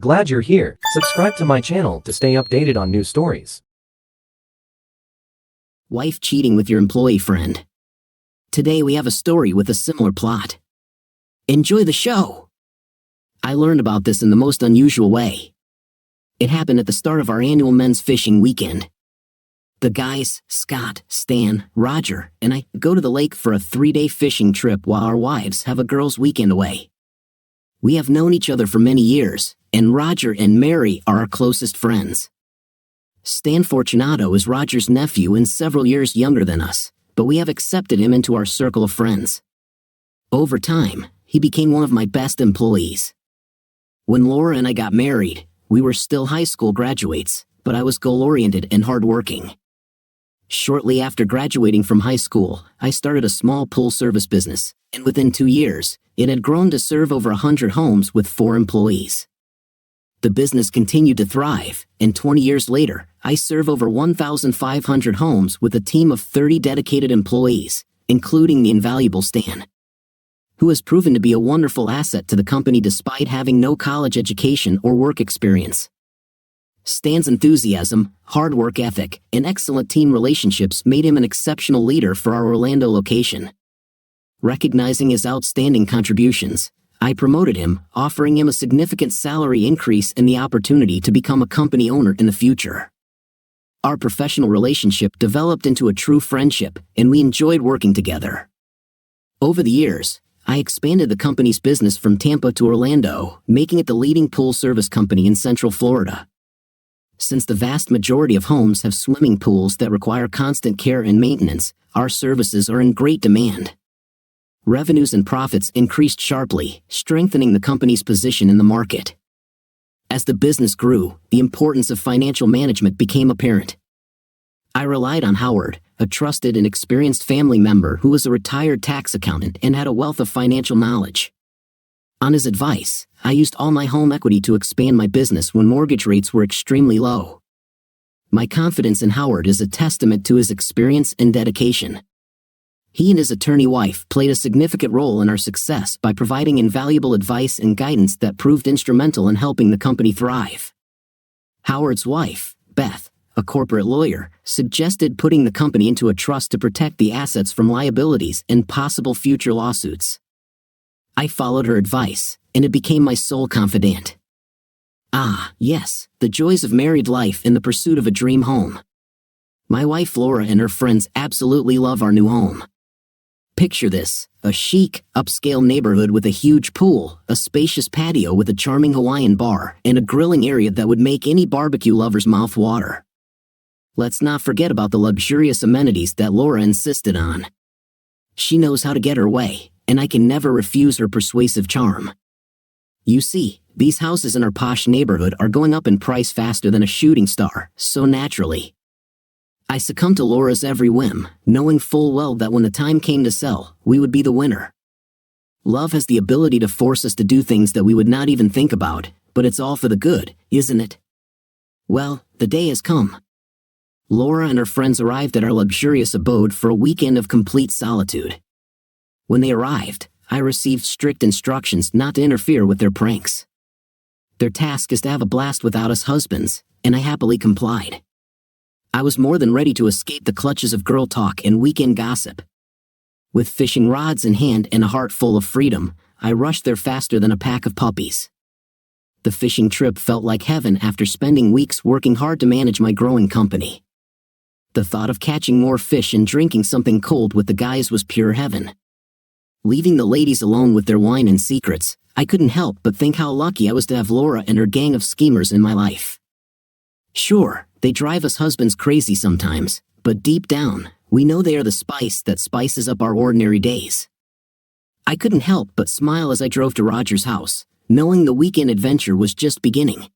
Glad you're here. Subscribe to my channel to stay updated on new stories. Wife cheating with your employee friend. Today we have a story with a similar plot. Enjoy the show! I learned about this in the most unusual way. It happened at the start of our annual men's fishing weekend. The guys, Scott, Stan, Roger, and I go to the lake for a 3-day fishing trip while our wives have a girls' weekend away. We have known each other for many years, and Roger and Mary are our closest friends. Stan Fortunato is Roger's nephew and several years younger than us, but we have accepted him into our circle of friends. Over time, he became one of my best employees. When Laura and I got married, we were still high school graduates, but I was goal-oriented and hardworking. Shortly after graduating from high school, I started a small pool service business, and within 2 years, it had grown to serve over 100 homes with 4 employees. The business continued to thrive, and 20 years later, I serve over 1,500 homes with a team of 30 dedicated employees, including the invaluable Stan, who has proven to be a wonderful asset to the company despite having no college education or work experience. Stan's enthusiasm, hard work ethic, and excellent team relationships made him an exceptional leader for our Orlando location. Recognizing his outstanding contributions, I promoted him, offering him a significant salary increase and the opportunity to become a company owner in the future. Our professional relationship developed into a true friendship, and we enjoyed working together. Over the years, I expanded the company's business from Tampa to Orlando, making it the leading pool service company in Central Florida. Since the vast majority of homes have swimming pools that require constant care and maintenance, our services are in great demand. Revenues and profits increased sharply, strengthening the company's position in the market. As the business grew, the importance of financial management became apparent. I relied on Howard, a trusted and experienced family member who was a retired tax accountant and had a wealth of financial knowledge. On his advice, I used all my home equity to expand my business when mortgage rates were extremely low. My confidence in Howard is a testament to his experience and dedication. He and his attorney wife played a significant role in our success by providing invaluable advice and guidance that proved instrumental in helping the company thrive. Howard's wife, Beth, a corporate lawyer, suggested putting the company into a trust to protect the assets from liabilities and possible future lawsuits. I followed her advice, and it became my sole confidant. Ah, yes, the joys of married life and the pursuit of a dream home. My wife Laura and her friends absolutely love our new home. Picture this, a chic, upscale neighborhood with a huge pool, a spacious patio with a charming Hawaiian bar, and a grilling area that would make any barbecue lover's mouth water. Let's not forget about the luxurious amenities that Laura insisted on. She knows how to get her way, and I can never refuse her persuasive charm. You see, these houses in our posh neighborhood are going up in price faster than a shooting star, so naturally, I succumbed to Laura's every whim, knowing full well that when the time came to sell, we would be the winner. Love has the ability to force us to do things that we would not even think about, but it's all for the good, isn't it? Well, the day has come. Laura and her friends arrived at our luxurious abode for a weekend of complete solitude. When they arrived, I received strict instructions not to interfere with their pranks. Their task is to have a blast without us husbands, and I happily complied. I was more than ready to escape the clutches of girl talk and weekend gossip. With fishing rods in hand and a heart full of freedom, I rushed there faster than a pack of puppies. The fishing trip felt like heaven after spending weeks working hard to manage my growing company. The thought of catching more fish and drinking something cold with the guys was pure heaven. Leaving the ladies alone with their wine and secrets, I couldn't help but think how lucky I was to have Laura and her gang of schemers in my life. Sure, they drive us husbands crazy sometimes, but deep down, we know they are the spice that spices up our ordinary days. I couldn't help but smile as I drove to Roger's house, knowing the weekend adventure was just beginning.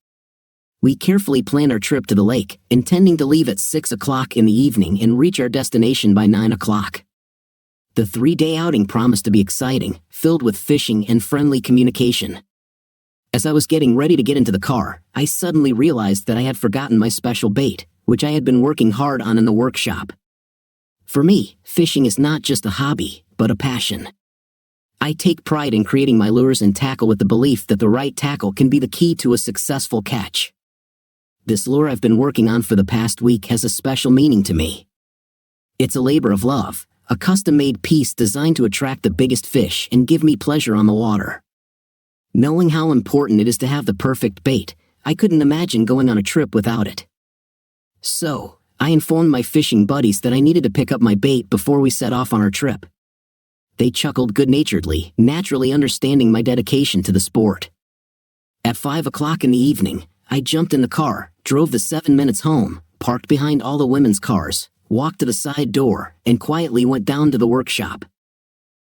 We carefully planned our trip to the lake, intending to leave at 6 o'clock in the evening and reach our destination by 9 o'clock. The 3-day outing promised to be exciting, filled with fishing and friendly communication. As I was getting ready to get into the car, I suddenly realized that I had forgotten my special bait, which I had been working hard on in the workshop. For me, fishing is not just a hobby, but a passion. I take pride in creating my lures and tackle with the belief that the right tackle can be the key to a successful catch. This lure I've been working on for the past week has a special meaning to me. It's a labor of love, a custom-made piece designed to attract the biggest fish and give me pleasure on the water. Knowing how important it is to have the perfect bait, I couldn't imagine going on a trip without it. So, I informed my fishing buddies that I needed to pick up my bait before we set off on our trip. They chuckled good-naturedly, naturally understanding my dedication to the sport. At 5 o'clock in the evening, I jumped in the car, drove the 7 minutes home, parked behind all the women's cars, walked to the side door, and quietly went down to the workshop.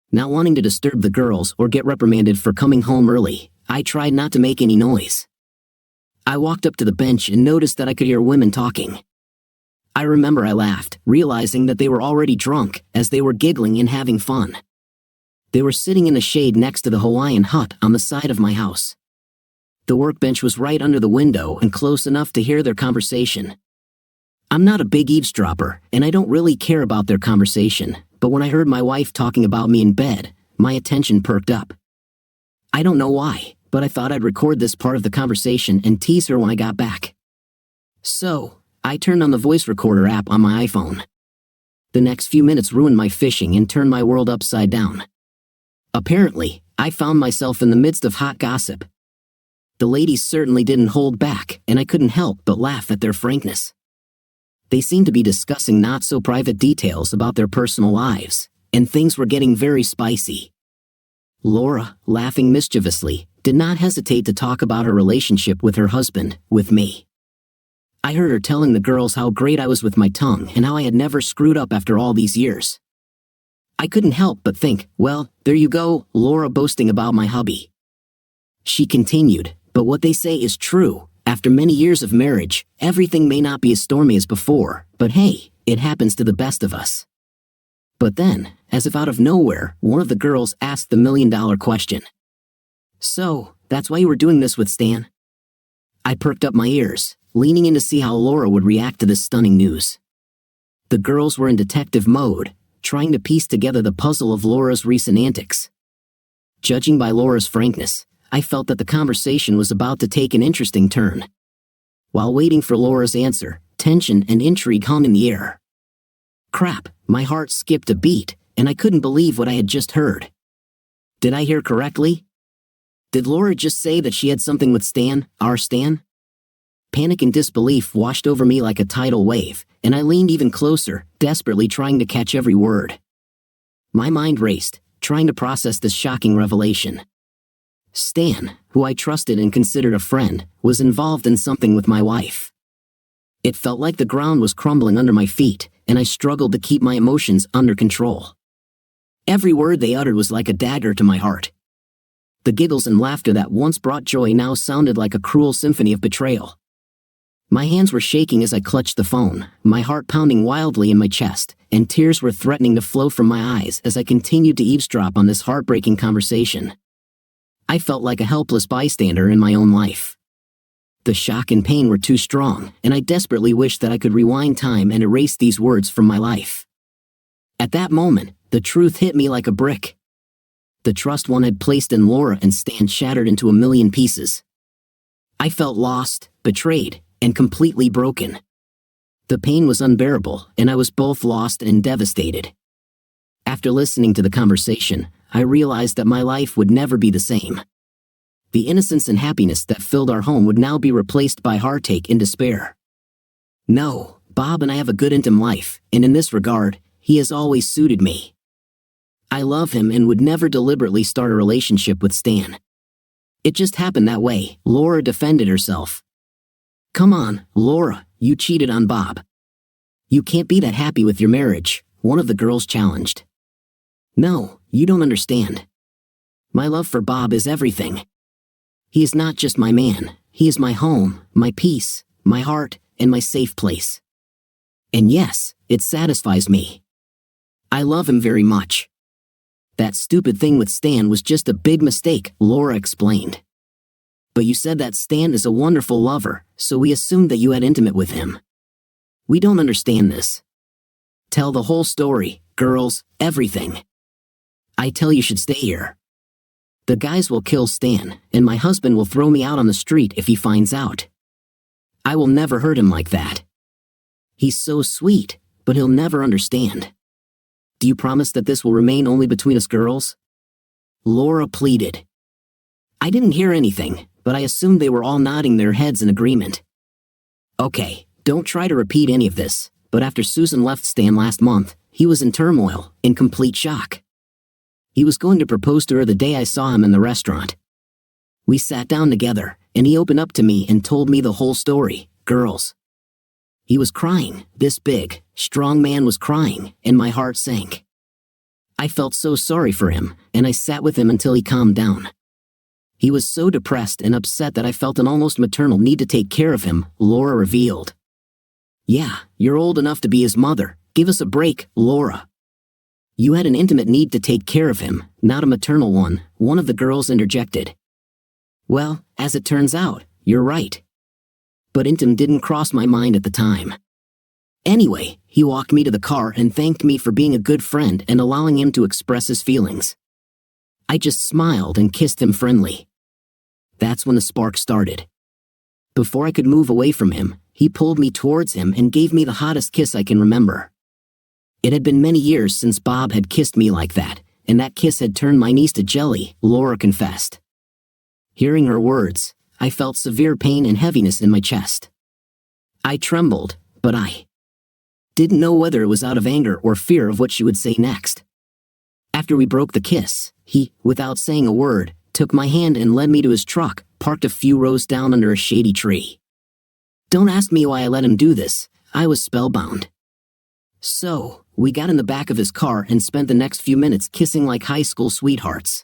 Not wanting to disturb the girls or get reprimanded for coming home early, I tried not to make any noise. I walked up to the bench and noticed that I could hear women talking. I remember I laughed, realizing that they were already drunk, as they were giggling and having fun. They were sitting in the shade next to the Hawaiian hut on the side of my house. The workbench was right under the window and close enough to hear their conversation. I'm not a big eavesdropper, and I don't really care about their conversation, but when I heard my wife talking about me in bed, my attention perked up. I don't know why, but I thought I'd record this part of the conversation and tease her when I got back. So, I turned on the voice recorder app on my iPhone. The next few minutes ruined my fishing and turned my world upside down. Apparently, I found myself in the midst of hot gossip. The ladies certainly didn't hold back, and I couldn't help but laugh at their frankness. They seemed to be discussing not-so-private details about their personal lives, and things were getting very spicy. Laura, laughing mischievously, did not hesitate to talk about her relationship with her husband, with me. I heard her telling the girls how great I was with my tongue and how I had never screwed up after all these years. I couldn't help but think, well, there you go, Laura boasting about my hubby. She continued, but what they say is true. After many years of marriage, everything may not be as stormy as before, but hey, it happens to the best of us. But then, as if out of nowhere, one of the girls asked the million-dollar question. So, that's why you were doing this with Stan? I perked up my ears, leaning in to see how Laura would react to this stunning news. The girls were in detective mode, trying to piece together the puzzle of Laura's recent antics. Judging by Laura's frankness, I felt that the conversation was about to take an interesting turn. While waiting for Laura's answer, tension and intrigue hung in the air. Crap, my heart skipped a beat, and I couldn't believe what I had just heard. Did I hear correctly? Did Laura just say that she had something with Stan, our Stan? Panic and disbelief washed over me like a tidal wave, and I leaned even closer, desperately trying to catch every word. My mind raced, trying to process this shocking revelation. Stan, who I trusted and considered a friend, was involved in something with my wife. It felt like the ground was crumbling under my feet, and I struggled to keep my emotions under control. Every word they uttered was like a dagger to my heart. The giggles and laughter that once brought joy now sounded like a cruel symphony of betrayal. My hands were shaking as I clutched the phone, my heart pounding wildly in my chest, and tears were threatening to flow from my eyes as I continued to eavesdrop on this heartbreaking conversation. I felt like a helpless bystander in my own life. The shock and pain were too strong, and I desperately wished that I could rewind time and erase these words from my life. At that moment, the truth hit me like a brick. The trust one had placed in Laura and Stan shattered into a million pieces. I felt lost, betrayed, and completely broken. The pain was unbearable, and I was both lost and devastated. After listening to the conversation, I realized that my life would never be the same. The innocence and happiness that filled our home would now be replaced by heartache and despair. No, Bob and I have a good intimate life, and in this regard, he has always suited me. I love him and would never deliberately start a relationship with Stan. It just happened that way, Laura defended herself. Come on, Laura, you cheated on Bob. You can't be that happy with your marriage, one of the girls challenged. No, you don't understand. My love for Bob is everything. He is not just my man, he is my home, my peace, my heart, and my safe place. And yes, it satisfies me. I love him very much. That stupid thing with Stan was just a big mistake, Laura explained. But you said that Stan is a wonderful lover, so we assumed that you had intimate with him. We don't understand this. Tell the whole story, girls, everything. I tell you should stay here. The guys will kill Stan, and my husband will throw me out on the street if he finds out. I will never hurt him like that. He's so sweet, but he'll never understand. Do you promise that this will remain only between us girls? Laura pleaded. I didn't hear anything, but I assumed they were all nodding their heads in agreement. Okay, don't try to repeat any of this, but after Susan left Stan last month, he was in turmoil, in complete shock. He was going to propose to her the day I saw him in the restaurant. We sat down together, and he opened up to me and told me the whole story, girls. He was crying, this big, strong man was crying, and my heart sank. I felt so sorry for him, and I sat with him until he calmed down. He was so depressed and upset that I felt an almost maternal need to take care of him, Laura revealed. Yeah, you're old enough to be his mother. Give us a break, Laura. You had an intimate need to take care of him, not a maternal one of the girls interjected. Well, as it turns out, you're right. But intim didn't cross my mind at the time. Anyway, he walked me to the car and thanked me for being a good friend and allowing him to express his feelings. I just smiled and kissed him friendly. That's when the spark started. Before I could move away from him, he pulled me towards him and gave me the hottest kiss I can remember. It had been many years since Bob had kissed me like that, and that kiss had turned my knees to jelly, Laura confessed. Hearing her words, I felt severe pain and heaviness in my chest. I trembled, but I didn't know whether it was out of anger or fear of what she would say next. After we broke the kiss, he, without saying a word, took my hand and led me to his truck, parked a few rows down under a shady tree. Don't ask me why I let him do this, I was spellbound. So, we got in the back of his car and spent the next few minutes kissing like high school sweethearts.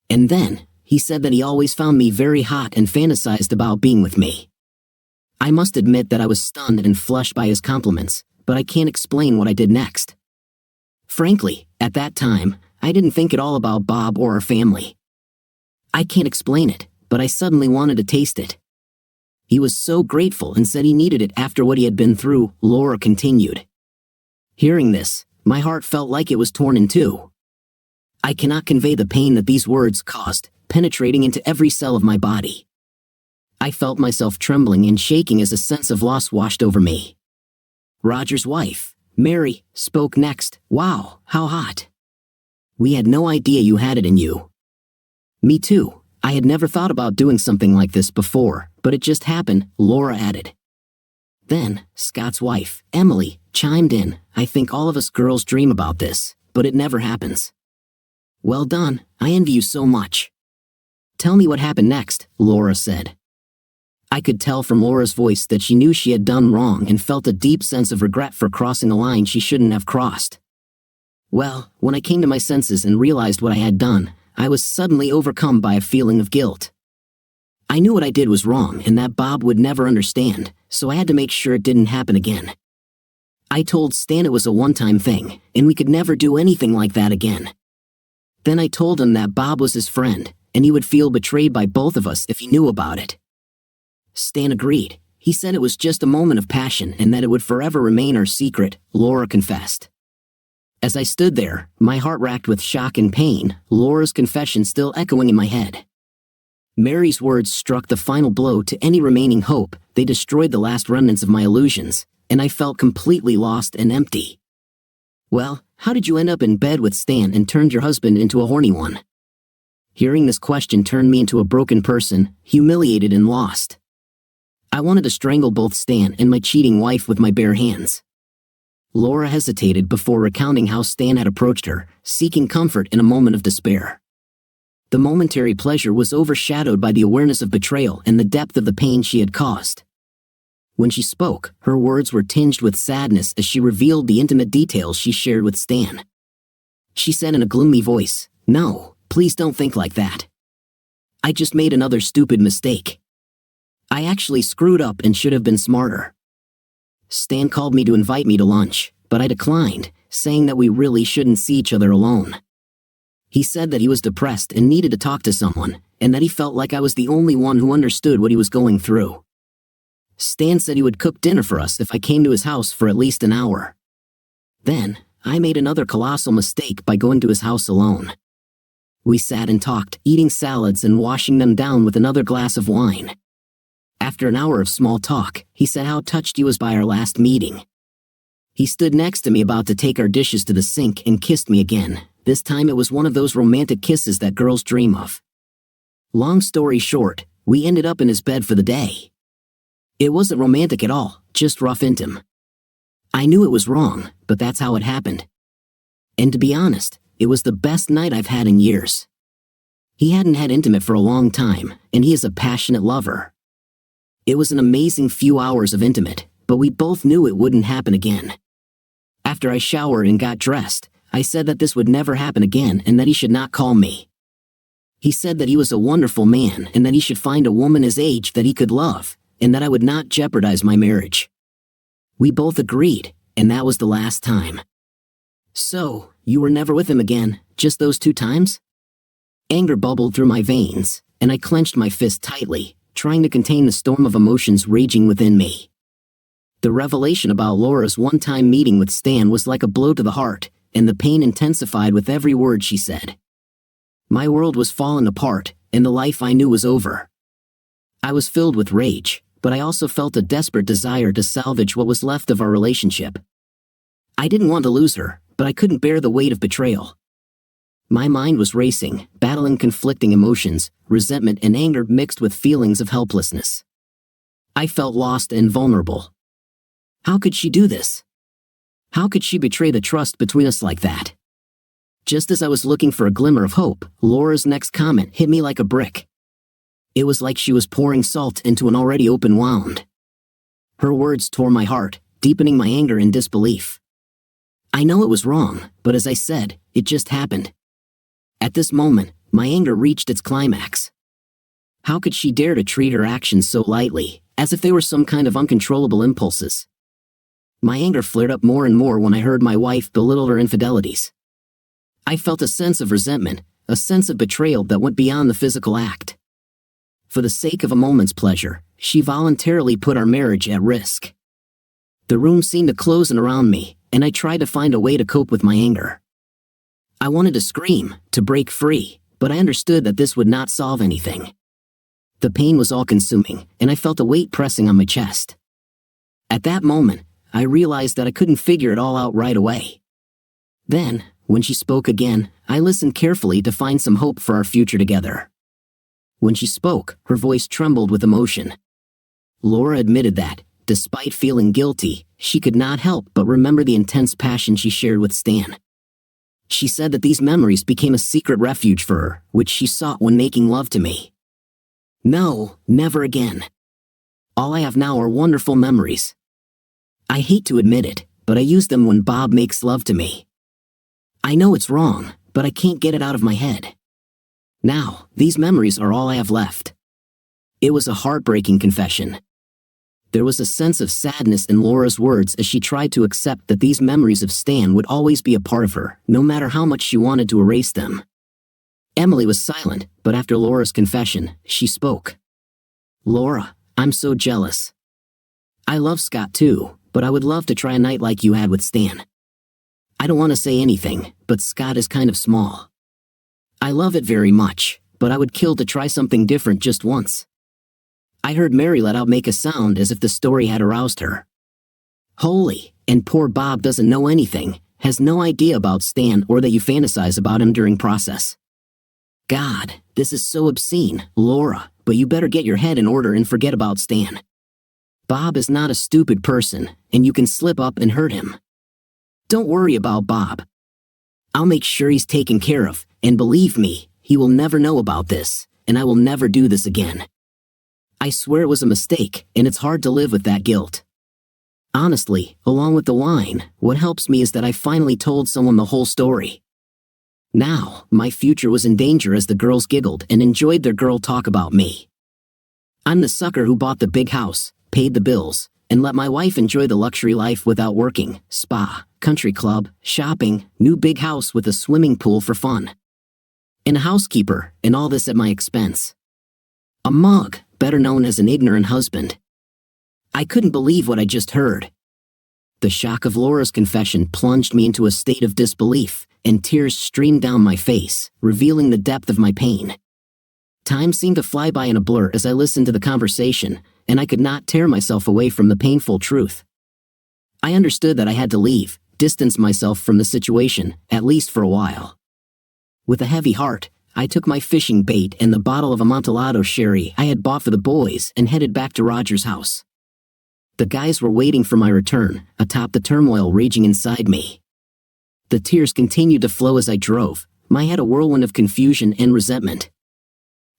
And then, he said that he always found me very hot and fantasized about being with me. I must admit that I was stunned and flushed by his compliments, but I can't explain what I did next. Frankly, at that time, I didn't think at all about Bob or our family. I can't explain it, but I suddenly wanted to taste it. He was so grateful and said he needed it after what he had been through, Laura continued. Hearing this, my heart felt like it was torn in two. I cannot convey the pain that these words caused, penetrating into every cell of my body. I felt myself trembling and shaking as a sense of loss washed over me. Roger's wife, Mary, spoke next. Wow, how hot. We had no idea you had it in you. Me too. I had never thought about doing something like this before, but it just happened, Laura added. Then, Scott's wife, Emily, chimed in. I think all of us girls dream about this, but it never happens. Well done, I envy you so much. Tell me what happened next, Laura said. I could tell from Laura's voice that she knew she had done wrong and felt a deep sense of regret for crossing a line she shouldn't have crossed. Well, when I came to my senses and realized what I had done, I was suddenly overcome by a feeling of guilt. I knew what I did was wrong and that Bob would never understand, so I had to make sure it didn't happen again. I told Stan it was a one-time thing, and we could never do anything like that again. Then I told him that Bob was his friend, and he would feel betrayed by both of us if he knew about it. Stan agreed. He said it was just a moment of passion and that it would forever remain our secret, Laura confessed. As I stood there, my heart racked with shock and pain, Laura's confession still echoing in my head. Mary's words struck the final blow to any remaining hope. They destroyed the last remnants of my illusions, and I felt completely lost and empty. Well, how did you end up in bed with Stan and turned your husband into a horny one? Hearing this question turned me into a broken person, humiliated and lost. I wanted to strangle both Stan and my cheating wife with my bare hands. Laura hesitated before recounting how Stan had approached her, seeking comfort in a moment of despair. The momentary pleasure was overshadowed by the awareness of betrayal and the depth of the pain she had caused. When she spoke, her words were tinged with sadness as she revealed the intimate details she shared with Stan. She said in a gloomy voice, "No, please don't think like that. I just made another stupid mistake. I actually screwed up and should have been smarter. Stan called me to invite me to lunch, but I declined, saying that we really shouldn't see each other alone. He said that he was depressed and needed to talk to someone, and that he felt like I was the only one who understood what he was going through. Stan said he would cook dinner for us if I came to his house for at least an hour. Then, I made another colossal mistake by going to his house alone. We sat and talked, eating salads and washing them down with another glass of wine. After an hour of small talk, he said how touched he was by our last meeting. He stood next to me about to take our dishes to the sink and kissed me again. This time it was one of those romantic kisses that girls dream of. Long story short, we ended up in his bed for the day. It wasn't romantic at all, just rough intim. I knew it was wrong, but that's how it happened. And to be honest, it was the best night I've had in years. He hadn't had intimate for a long time, and he is a passionate lover. It was an amazing few hours of intimate, but we both knew it wouldn't happen again. After I showered and got dressed, I said that this would never happen again and that he should not call me. He said that he was a wonderful man and that he should find a woman his age that he could love, and that I would not jeopardize my marriage. We both agreed, and that was the last time. So, you were never with him again, just those 2 times? Anger bubbled through my veins, and I clenched my fist tightly, trying to contain the storm of emotions raging within me. The revelation about Laura's one-time meeting with Stan was like a blow to the heart, and the pain intensified with every word she said. My world was falling apart, and the life I knew was over. I was filled with rage, but I also felt a desperate desire to salvage what was left of our relationship. I didn't want to lose her, but I couldn't bear the weight of betrayal. My mind was racing, battling conflicting emotions, resentment and anger mixed with feelings of helplessness. I felt lost and vulnerable. How could she do this? How could she betray the trust between us like that? Just as I was looking for a glimmer of hope, Laura's next comment hit me like a brick. It was like she was pouring salt into an already open wound. Her words tore my heart, deepening my anger and disbelief. I know it was wrong, but as I said, it just happened. At this moment, my anger reached its climax. How could she dare to treat her actions so lightly, as if they were some kind of uncontrollable impulses? My anger flared up more and more when I heard my wife belittle her infidelities. I felt a sense of resentment, a sense of betrayal that went beyond the physical act. For the sake of a moment's pleasure, she voluntarily put our marriage at risk. The room seemed to close in around me, and I tried to find a way to cope with my anger. I wanted to scream, to break free, but I understood that this would not solve anything. The pain was all-consuming, and I felt a weight pressing on my chest. At that moment, I realized that I couldn't figure it all out right away. Then, when she spoke again, I listened carefully to find some hope for our future together. When she spoke, her voice trembled with emotion. Laura admitted that, despite feeling guilty, she could not help but remember the intense passion she shared with Stan. She said that these memories became a secret refuge for her, which she sought when making love to me. No, never again. All I have now are wonderful memories. I hate to admit it, but I use them when Bob makes love to me. I know it's wrong, but I can't get it out of my head. Now, these memories are all I have left. It was a heartbreaking confession. There was a sense of sadness in Laura's words as she tried to accept that these memories of Stan would always be a part of her, no matter how much she wanted to erase them. Emily was silent, but after Laura's confession, she spoke. Laura, I'm so jealous. I love Scott too, but I would love to try a night like you had with Stan. I don't want to say anything, but Scott is kind of small. I love it very much, but I would kill to try something different just once. I heard Mary let out make a sound as if the story had aroused her. Holy, and poor Bob doesn't know anything, has no idea about Stan or that you fantasize about him during process. God, this is so obscene, Laura, but you better get your head in order and forget about Stan. Bob is not a stupid person, and you can slip up and hurt him. Don't worry about Bob. I'll make sure he's taken care of, and believe me, he will never know about this, and I will never do this again. I swear it was a mistake, and it's hard to live with that guilt. Honestly, along with the wine, what helps me is that I finally told someone the whole story. Now, my future was in danger as the girls giggled and enjoyed their girl talk about me. I'm the sucker who bought the big house, paid the bills, and let my wife enjoy the luxury life without working, spa, country club, shopping, new big house with a swimming pool for fun. And a housekeeper, and all this at my expense. A mug, better known as an ignorant husband. I couldn't believe what I just heard. The shock of Laura's confession plunged me into a state of disbelief, and tears streamed down my face, revealing the depth of my pain. Time seemed to fly by in a blur as I listened to the conversation, and I could not tear myself away from the painful truth. I understood that I had to leave, distance myself from the situation, at least for a while. With a heavy heart, I took my fishing bait and the bottle of Amontillado sherry I had bought for the boys and headed back to Roger's house. The guys were waiting for my return, atop the turmoil raging inside me. The tears continued to flow as I drove, my head a whirlwind of confusion and resentment.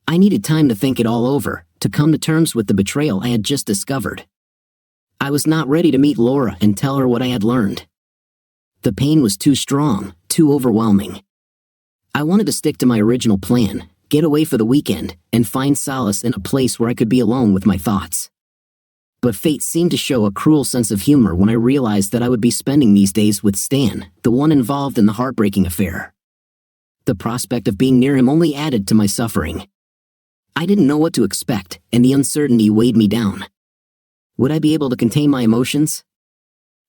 I needed time to think it all over, to come to terms with the betrayal I had just discovered. I was not ready to meet Laura and tell her what I had learned. The pain was too strong, too overwhelming. I wanted to stick to my original plan, get away for the weekend, and find solace in a place where I could be alone with my thoughts. But fate seemed to show a cruel sense of humor when I realized that I would be spending these days with Stan, the one involved in the heartbreaking affair. The prospect of being near him only added to my suffering. I didn't know what to expect, and the uncertainty weighed me down. Would I be able to contain my emotions?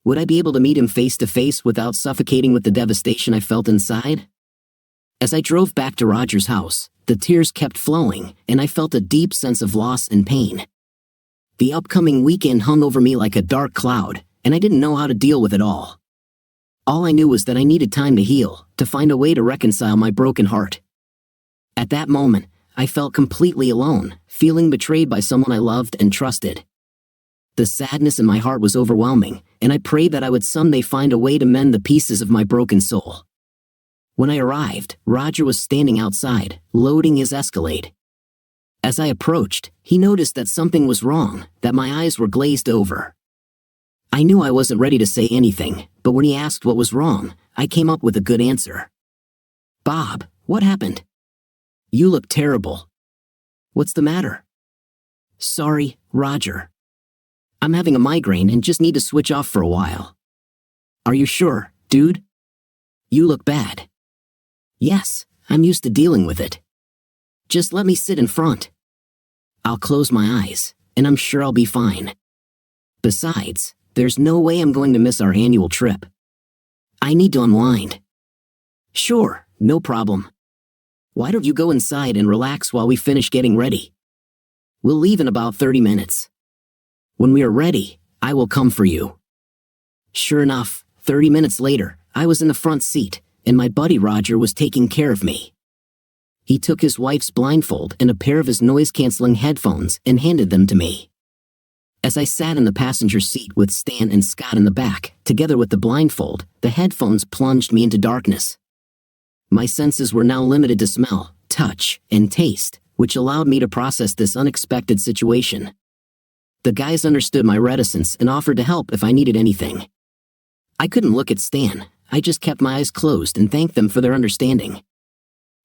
Would I be able to meet him face to face without suffocating with the devastation I felt inside? As I drove back to Roger's house, the tears kept flowing, and I felt a deep sense of loss and pain. The upcoming weekend hung over me like a dark cloud, and I didn't know how to deal with it all. All I knew was that I needed time to heal, to find a way to reconcile my broken heart. At that moment, I felt completely alone, feeling betrayed by someone I loved and trusted. The sadness in my heart was overwhelming, and I prayed that I would someday find a way to mend the pieces of my broken soul. When I arrived, Roger was standing outside, loading his Escalade. As I approached, he noticed that something was wrong, that my eyes were glazed over. I knew I wasn't ready to say anything, but when he asked what was wrong, I came up with a good answer. "Bob, what happened? You look terrible. What's the matter?" "Sorry, Roger. I'm having a migraine and just need to switch off for a while." "Are you sure, dude? You look bad." "Yes, I'm used to dealing with it. Just let me sit in front. I'll close my eyes, and I'm sure I'll be fine. Besides, there's no way I'm going to miss our annual trip. I need to unwind." "Sure, no problem. Why don't you go inside and relax while we finish getting ready? We'll leave in about 30 minutes. When we are ready, I will come for you." Sure enough, 30 minutes later, I was in the front seat, and my buddy Roger was taking care of me. He took his wife's blindfold and a pair of his noise-canceling headphones and handed them to me. As I sat in the passenger seat with Stan and Scott in the back, together with the blindfold, the headphones plunged me into darkness. My senses were now limited to smell, touch, and taste, which allowed me to process this unexpected situation. The guys understood my reticence and offered to help if I needed anything. I couldn't look at Stan. I just kept my eyes closed and thanked them for their understanding.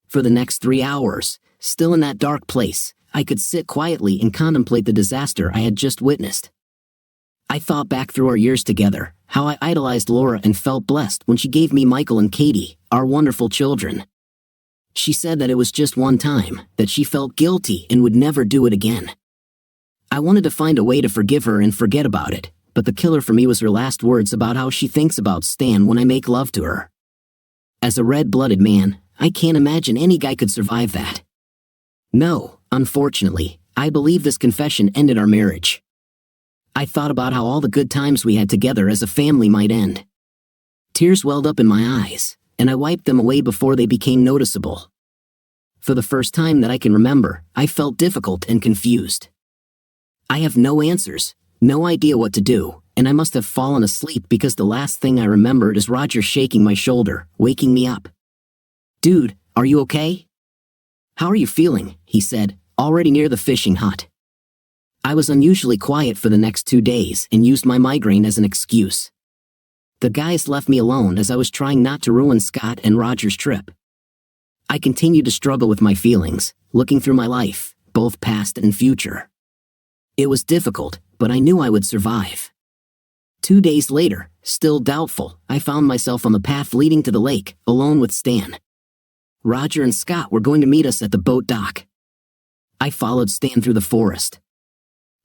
For the next 3 hours, still in that dark place, I could sit quietly and contemplate the disaster I had just witnessed. I thought back through our years together, how I idolized Laura and felt blessed when she gave me Michael and Katie, our wonderful children. She said that it was just one time, that she felt guilty and would never do it again. I wanted to find a way to forgive her and forget about it, but the killer for me was her last words about how she thinks about Stan when I make love to her. As a red-blooded man, I can't imagine any guy could survive that. No, unfortunately, I believe this confession ended our marriage. I thought about how all the good times we had together as a family might end. Tears welled up in my eyes, and I wiped them away before they became noticeable. For the first time that I can remember, I felt difficult and confused. I have no answers, no idea what to do, and I must have fallen asleep because the last thing I remembered is Roger shaking my shoulder, waking me up. "Dude, are you okay?" "How are you feeling?" he said, already near the fishing hut. I was unusually quiet for the next 2 days and used my migraine as an excuse. The guys left me alone as I was trying not to ruin Scott and Roger's trip. I continued to struggle with my feelings, looking through my life, both past and future. It was difficult, but I knew I would survive. 2 days later, still doubtful, I found myself on the path leading to the lake, alone with Stan. Roger and Scott were going to meet us at the boat dock. I followed Stan through the forest.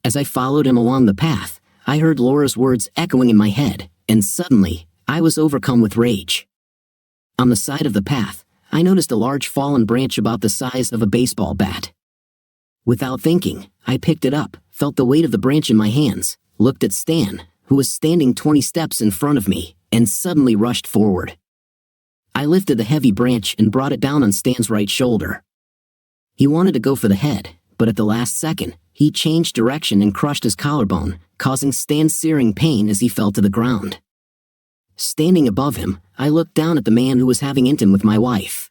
As I followed him along the path, I heard Laura's words echoing in my head, and suddenly, I was overcome with rage. On the side of the path, I noticed a large fallen branch about the size of a baseball bat. Without thinking, I picked it up, felt the weight of the branch in my hands, looked at Stan, who was standing 20 steps in front of me, and suddenly rushed forward. I lifted the heavy branch and brought it down on Stan's right shoulder. He wanted to go for the head, but at the last second, he changed direction and crushed his collarbone, causing Stan searing pain as he fell to the ground. Standing above him, I looked down at the man who was having intim with my wife.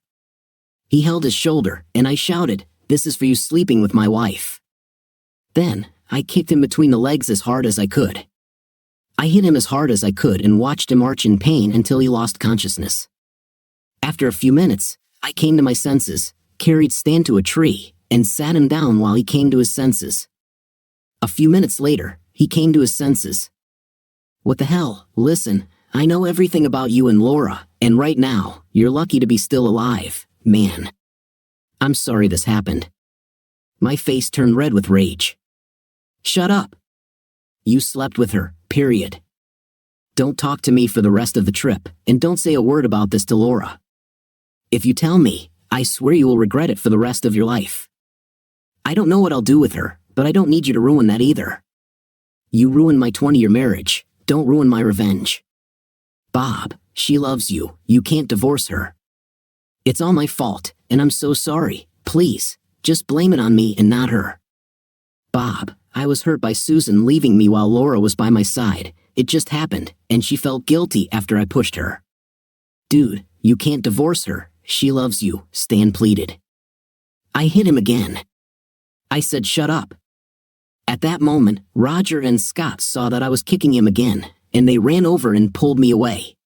He held his shoulder, and I shouted, "This is for you sleeping with my wife." Then, I kicked him between the legs as hard as I could. I hit him as hard as I could and watched him arch in pain until he lost consciousness. After a few minutes, I came to my senses, carried Stan to a tree, and sat him down while he came to his senses. A few minutes later, he came to his senses. "What the hell? Listen, I know everything about you and Laura, and right now, you're lucky to be still alive, man. I'm sorry this happened." My face turned red with rage. "Shut up. You slept with her, period. Don't talk to me for the rest of the trip, and don't say a word about this to Laura. If you tell me, I swear you will regret it for the rest of your life. I don't know what I'll do with her, but I don't need you to ruin that either. You ruined my 20-year marriage, don't ruin my revenge. Bob, she loves you, you can't divorce her. It's all my fault, and I'm so sorry, please, just blame it on me and not her. Bob, I was hurt by Susan leaving me while Laura was by my side, it just happened, and she felt guilty after I pushed her. Dude, you can't divorce her, she loves you," Stan pleaded. I hit him again. I said shut up. At that moment, Roger and Scott saw that I was kicking him again, and they ran over and pulled me away.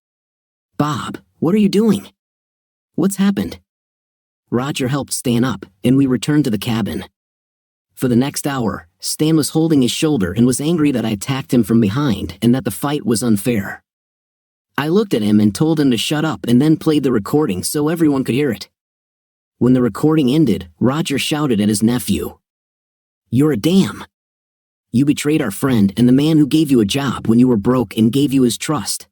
"Bob, what are you doing? What's happened?" Roger helped Stan up, and we returned to the cabin. For the next hour, Stan was holding his shoulder and was angry that I attacked him from behind and that the fight was unfair. I looked at him and told him to shut up and then played the recording so everyone could hear it. When the recording ended, Roger shouted at his nephew, "You're a damn. You betrayed our friend and the man who gave you a job when you were broke and gave you his trust.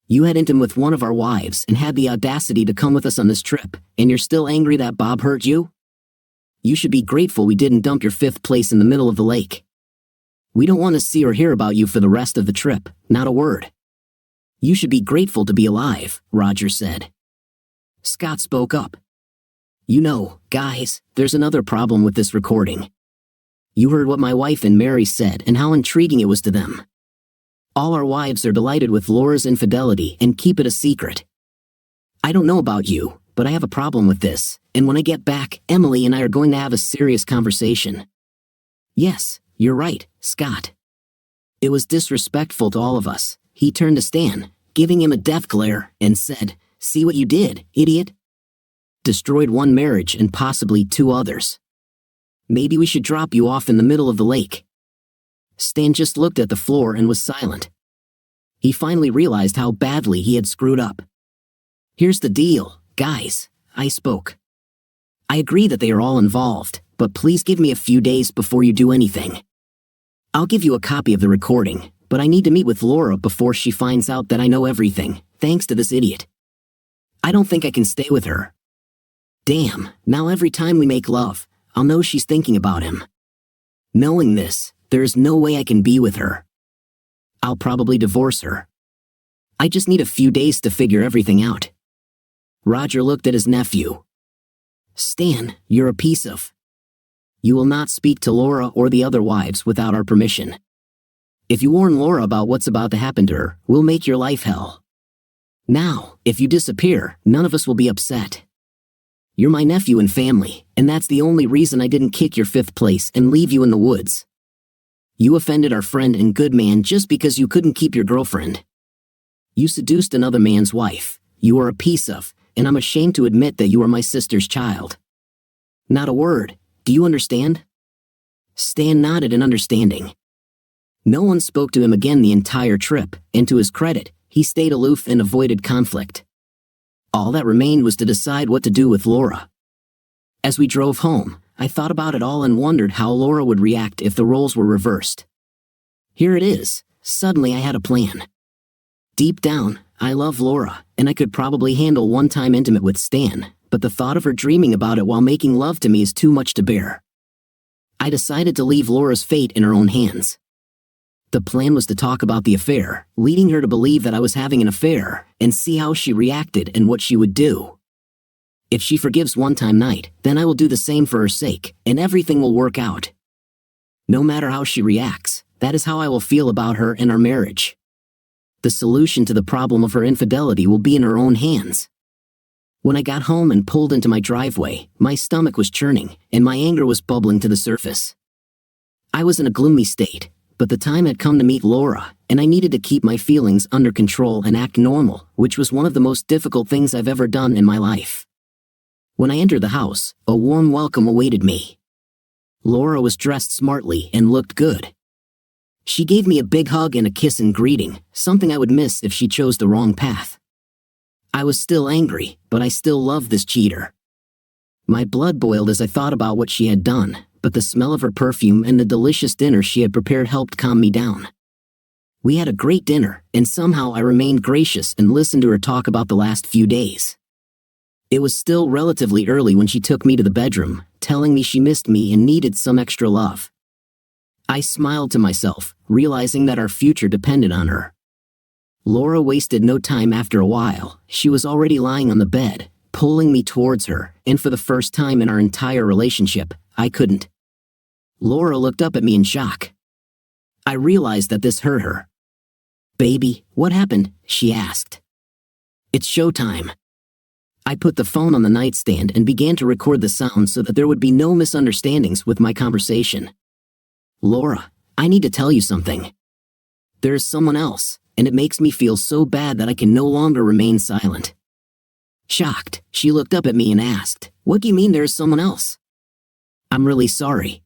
You had intim with one of our wives and had the audacity to come with us on this trip, and you're still angry that Bob hurt you? You should be grateful we didn't dump your 5th place in the middle of the lake. We don't want to see or hear about you for the rest of the trip, not a word. You should be grateful to be alive," Roger said. Scott spoke up. "You know, guys, there's another problem with this recording. You heard what my wife and Mary said and how intriguing it was to them. All our wives are delighted with Laura's infidelity and keep it a secret. I don't know about you, but I have a problem with this, and when I get back, Emily and I are going to have a serious conversation." "Yes, you're right, Scott. It was disrespectful to all of us," he turned to Stan, giving him a death glare, and said, "See what you did, idiot? Destroyed one marriage and possibly 2 others. Maybe we should drop you off in the middle of the lake." Stan just looked at the floor and was silent. He finally realized how badly he had screwed up. "Here's the deal, guys," I spoke. "I agree that they are all involved, but please give me a few days before you do anything. I'll give you a copy of the recording, but I need to meet with Laura before she finds out that I know everything, thanks to this idiot. I don't think I can stay with her. Damn, now every time we make love, I'll know she's thinking about him. Knowing this, there is no way I can be with her. I'll probably divorce her. I just need a few days to figure everything out." Roger looked at his nephew. "Stan, you're a piece of. You will not speak to Laura or the other wives without our permission. If you warn Laura about what's about to happen to her, we'll make your life hell. Now, if you disappear, none of us will be upset. You're my nephew and family, and that's the only reason I didn't kick your 5th place and leave you in the woods. You offended our friend and good man just because you couldn't keep your girlfriend. You seduced another man's wife. You are a piece of, and I'm ashamed to admit that you are my sister's child. Not a word, do you understand?" Stan nodded in understanding. No one spoke to him again the entire trip, and to his credit, he stayed aloof and avoided conflict. All that remained was to decide what to do with Laura. As we drove home, I thought about it all and wondered how Laura would react if the roles were reversed. Here it is, suddenly I had a plan. Deep down, I love Laura, and I could probably handle one-time intimate with Stan, but the thought of her dreaming about it while making love to me is too much to bear. I decided to leave Laura's fate in her own hands. The plan was to talk about the affair, leading her to believe that I was having an affair, and see how she reacted and what she would do. If she forgives one-time night, then I will do the same for her sake, and everything will work out. No matter how she reacts, that is how I will feel about her and our marriage. The solution to the problem of her infidelity will be in her own hands. When I got home and pulled into my driveway, my stomach was churning, and my anger was bubbling to the surface. I was in a gloomy state, but the time had come to meet Laura, and I needed to keep my feelings under control and act normal, which was one of the most difficult things I've ever done in my life. When I entered the house, a warm welcome awaited me. Laura was dressed smartly and looked good. She gave me a big hug and a kiss in greeting, something I would miss if she chose the wrong path. I was still angry, but I still loved this cheater. My blood boiled as I thought about what she had done, but the smell of her perfume and the delicious dinner she had prepared helped calm me down. We had a great dinner, and somehow I remained gracious and listened to her talk about the last few days. It was still relatively early when she took me to the bedroom, telling me she missed me and needed some extra love. I smiled to myself, realizing that our future depended on her. Laura wasted no time. After a while, she was already lying on the bed, pulling me towards her, and for the first time in our entire relationship, I couldn't. Laura looked up at me in shock. I realized that this hurt her. "Baby, what happened?" she asked. "It's showtime." I put the phone on the nightstand and began to record the sound so that there would be no misunderstandings with my conversation. "Laura, I need to tell you something. There is someone else, and it makes me feel so bad that I can no longer remain silent." Shocked, she looked up at me and asked, "What do you mean there is someone else?" "I'm really sorry.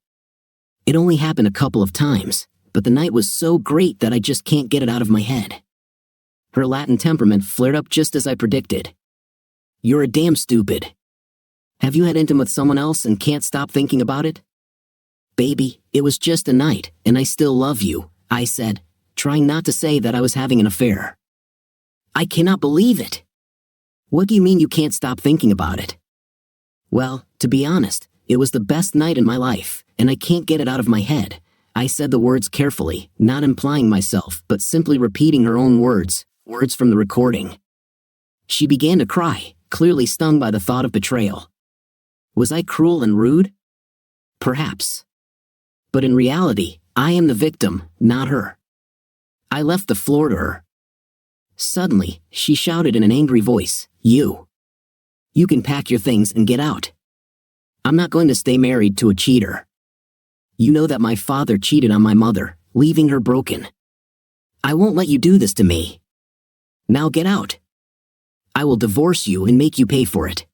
It only happened a couple of times, but the night was so great that I just can't get it out of my head." Her Latin temperament flared up just as I predicted. "You're a damn stupid. Have you had intimate with someone else and can't stop thinking about it?" "Baby, it was just a night, and I still love you," I said, trying not to say that I was having an affair. "I cannot believe it. What do you mean you can't stop thinking about it?" "Well, to be honest, it was the best night in my life, and I can't get it out of my head." I said the words carefully, not implying myself, but simply repeating her own words from the recording. She began to cry, clearly stung by the thought of betrayal. Was I cruel and rude? Perhaps. But in reality, I am the victim, not her. I left the floor to her. Suddenly, she shouted in an angry voice, You can pack your things and get out. I'm not going to stay married to a cheater. You know that my father cheated on my mother, leaving her broken. I won't let you do this to me. Now get out. I will divorce you and make you pay for it.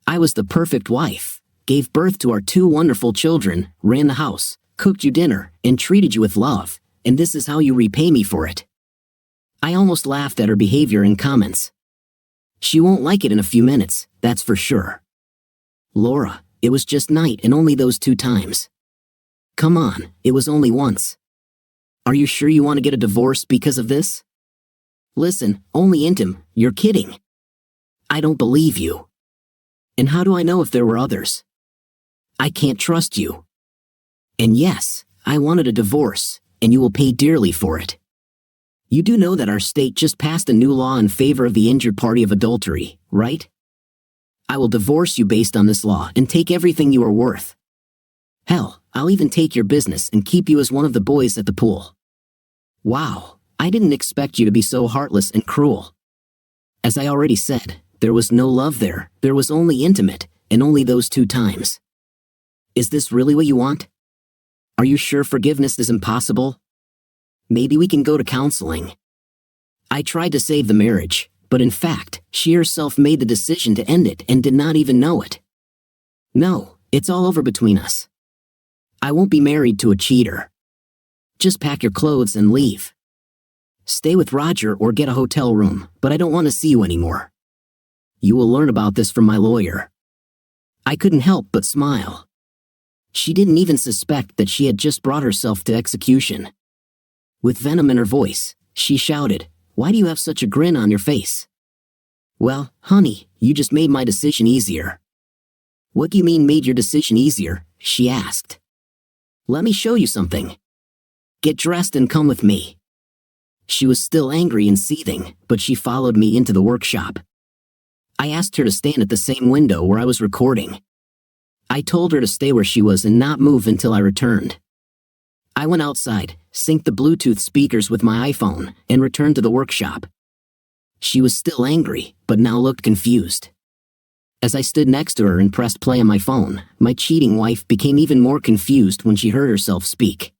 I was the perfect wife, gave birth to our 2 wonderful children, ran the house, cooked you dinner, and treated you with love, and this is how you repay me for it." I almost laughed at her behavior and comments. She won't like it in a few minutes, that's for sure. "Laura, it was just night and only those 2 times. Come on, it was only once. Are you sure you want to get a divorce because of this? Listen, only intim, you're kidding. I don't believe you. And how do I know if there were others? I can't trust you. And yes, I wanted a divorce, and you will pay dearly for it. You do know that our state just passed a new law in favor of the injured party of adultery, right? I will divorce you based on this law and take everything you are worth. Hell, I'll even take your business and keep you as one of the boys at the pool." Wow, I didn't expect you to be so heartless and cruel. As I already said, there was no love there, there was only intimate, and only those 2 times. Is this really what you want? Are you sure forgiveness is impossible? Maybe we can go to counseling. I tried to save the marriage, but in fact, she herself made the decision to end it and did not even know it. No, it's all over between us. I won't be married to a cheater. Just pack your clothes and leave. Stay with Roger or get a hotel room, but I don't want to see you anymore. You will learn about this from my lawyer." I couldn't help but smile. She didn't even suspect that she had just brought herself to execution. With venom in her voice, she shouted, why do you have such a grin on your face?" "Well, honey, you just made my decision easier." "What do you mean made your decision easier?" she asked. "Let me show you something. Get dressed and come with me." She was still angry and seething, but she followed me into the workshop. I asked her to stand at the same window where I was recording. I told her to stay where she was and not move until I returned. I went outside, synced the Bluetooth speakers with my iPhone, and returned to the workshop. She was still angry, but now looked confused. As I stood next to her and pressed play on my phone, my cheating wife became even more confused when she heard herself speak.